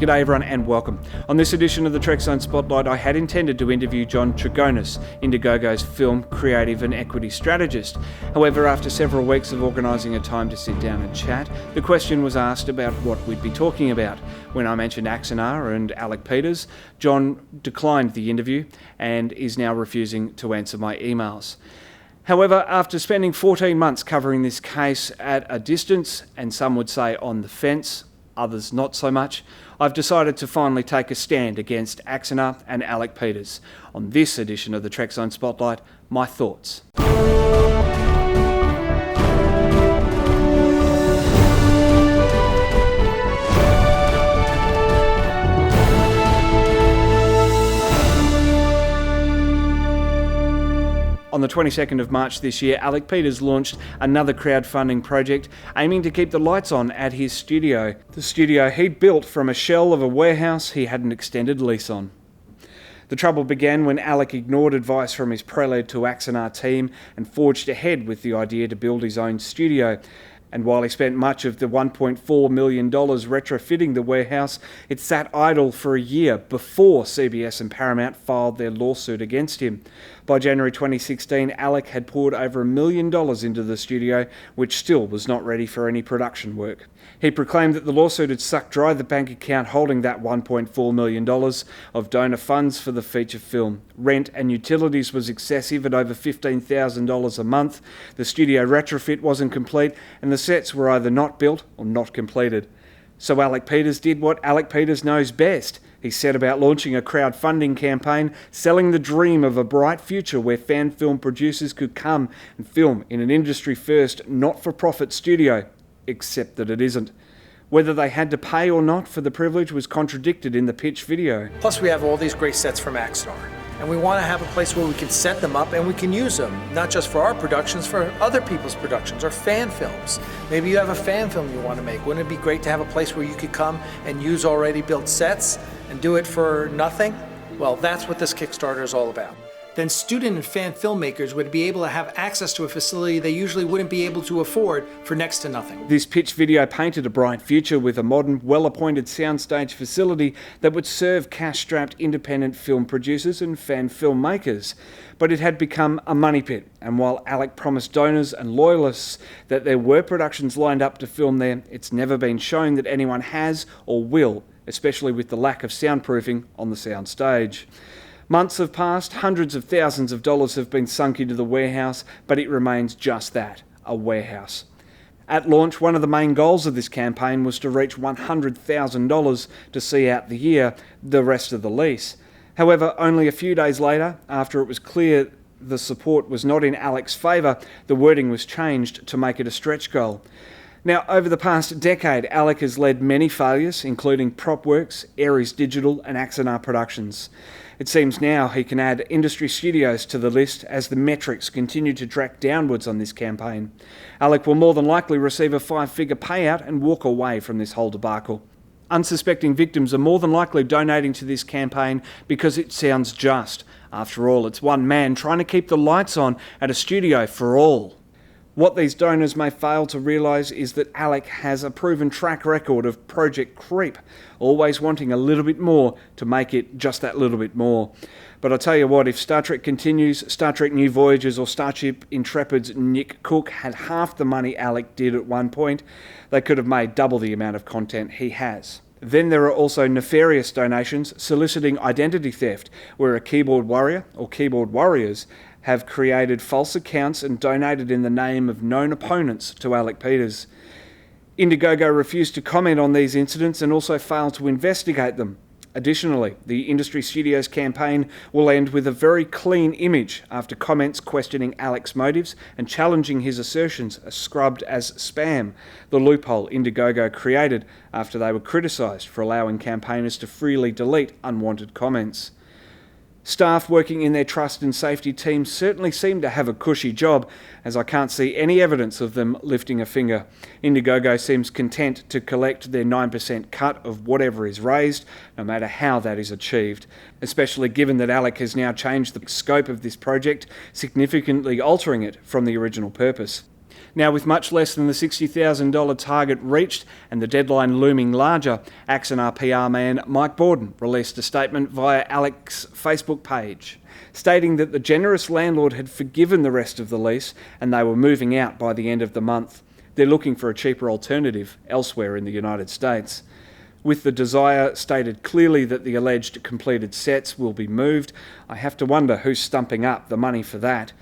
G'day everyone and welcome. On this edition of the Trek Zone Spotlight, I had intended to interview John Trigonis, Indiegogo's film, creative and equity strategist. However, after several weeks of organising a time to sit down and chat, the question was asked about what we'd be talking about. When I mentioned Axanar and Alec Peters, John declined the interview and is now refusing to answer my emails. However, after spending 14 months covering this case at a distance, and some would say on the fence, others not so much, I've decided to finally take a stand against Axanar and Alec Peters. On this edition of the Trek Zone Spotlight, my thoughts. On the 22nd of March this year, Alec Peters launched another crowdfunding project aiming to keep the lights on at his studio. The studio he'd built from a shell of a warehouse he had an extended lease on. The trouble began when Alec ignored advice from his Prelude to Axanar team and forged ahead with the idea to build his own studio. And while he spent much of the $1.4 million retrofitting the warehouse, it sat idle for a year before CBS and Paramount filed their lawsuit against him. By January 2016, Alec had poured over $1 million into the studio, which still was not ready for any production work. He proclaimed that the lawsuit had sucked dry the bank account holding that $1.4 million of donor funds for the feature film. Rent and utilities was excessive at over $15,000 a month. The studio retrofit wasn't complete, and the sets were either not built or not completed. So Alec Peters did what Alec Peters knows best. He set about launching a crowdfunding campaign, selling the dream of a bright future where fan film producers could come and film in an industry-first, not-for-profit studio. Except that it isn't. Whether they had to pay or not for the privilege was contradicted in the pitch video. Plus we have all these great sets from Axanar, and we want to have a place where we can set them up and we can use them, not just for our productions, for other people's productions or fan films. Maybe you have a fan film you want to make. Wouldn't it be great to have a place where you could come and use already built sets and do it for nothing? Well, that's what this Kickstarter is all about. Then student and fan filmmakers would be able to have access to a facility they usually wouldn't be able to afford for next to nothing. This pitch video painted a bright future with a modern, well-appointed soundstage facility that would serve cash-strapped independent film producers and fan filmmakers. But it had become a money pit, and while Alec promised donors and loyalists that there were productions lined up to film there, it's never been shown that anyone has or will, especially with the lack of soundproofing on the soundstage. Months have passed, hundreds of thousands of dollars have been sunk into the warehouse, but it remains just that, a warehouse. At launch, one of the main goals of this campaign was to reach $100,000 to see out the year, the rest of the lease. However, only a few days later, after it was clear the support was not in Alec's favour, the wording was changed to make it a stretch goal. Now, over the past decade, Alec has led many failures, including PropWorks, Aries Digital and Axanar Productions. It seems now he can add industry studios to the list as the metrics continue to track downwards on this campaign. Alec will more than likely receive a 5-figure payout and walk away from this whole debacle. Unsuspecting victims are more than likely donating to this campaign because it sounds just. After all, it's one man trying to keep the lights on at a studio for all. What these donors may fail to realise is that Alec has a proven track record of project creep, always wanting a little bit more to make it just that little bit more. But I tell you what, if Star Trek continues, Star Trek New Voyages or Starship Intrepid's Nick Cook had half the money Alec did at one point, they could have made double the amount of content he has. Then there are also nefarious donations soliciting identity theft, where a keyboard warrior or keyboard warriors have created false accounts and donated in the name of known opponents to Alec Peters. Indiegogo refused to comment on these incidents and also failed to investigate them. Additionally, the Industry Studios campaign will end with a very clean image after comments questioning Alec's motives and challenging his assertions are scrubbed as spam, the loophole Indiegogo created after they were criticised for allowing campaigners to freely delete unwanted comments. Staff working in their trust and safety teams certainly seem to have a cushy job, as I can't see any evidence of them lifting a finger. Indiegogo seems content to collect their 9% cut of whatever is raised, no matter how that is achieved, especially given that Alec has now changed the scope of this project, significantly altering it from the original purpose. Now, with much less than the $60,000 target reached and the deadline looming larger, Axanar PR man Mike Borden released a statement via Alec's Facebook page, stating that the generous landlord had forgiven the rest of the lease and they were moving out by the end of the month. They're looking for a cheaper alternative elsewhere in the United States. With the desire stated clearly that the alleged completed sets will be moved, I have to wonder who's stumping up the money for that.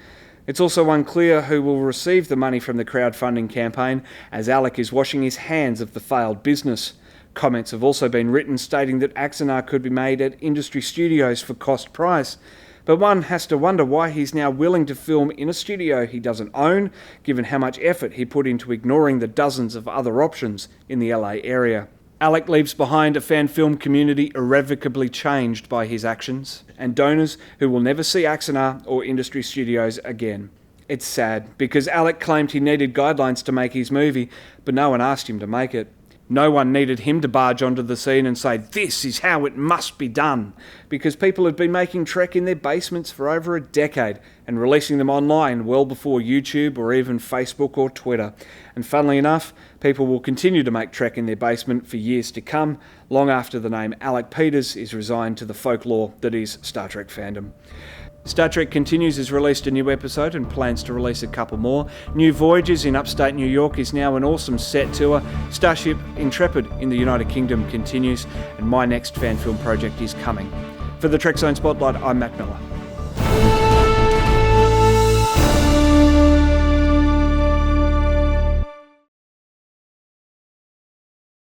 It's also unclear who will receive the money from the crowdfunding campaign, as Alec is washing his hands of the failed business. Comments have also been written stating that Axanar could be made at industry studios for cost price. But one has to wonder why he's now willing to film in a studio he doesn't own, given how much effort he put into ignoring the dozens of other options in the LA area. Alec leaves behind a fan film community irrevocably changed by his actions, and donors who will never see Axanar or industry studios again. It's sad, because Alec claimed he needed guidelines to make his movie, but no one asked him to make it. No one needed him to barge onto the scene and say, "This is how it must be done," because people had been making Trek in their basements for over a decade and releasing them online well before YouTube or even Facebook or Twitter. And funnily enough, people will continue to make Trek in their basement for years to come, long after the name Alec Peters is resigned to the folklore that is Star Trek fandom. Star Trek Continues has released a new episode and plans to release a couple more. New Voyages in upstate New York is now an awesome set tour. Starship Intrepid in the United Kingdom continues, and my next fan film project is coming. For the Trek Zone Spotlight, I'm Matt Miller.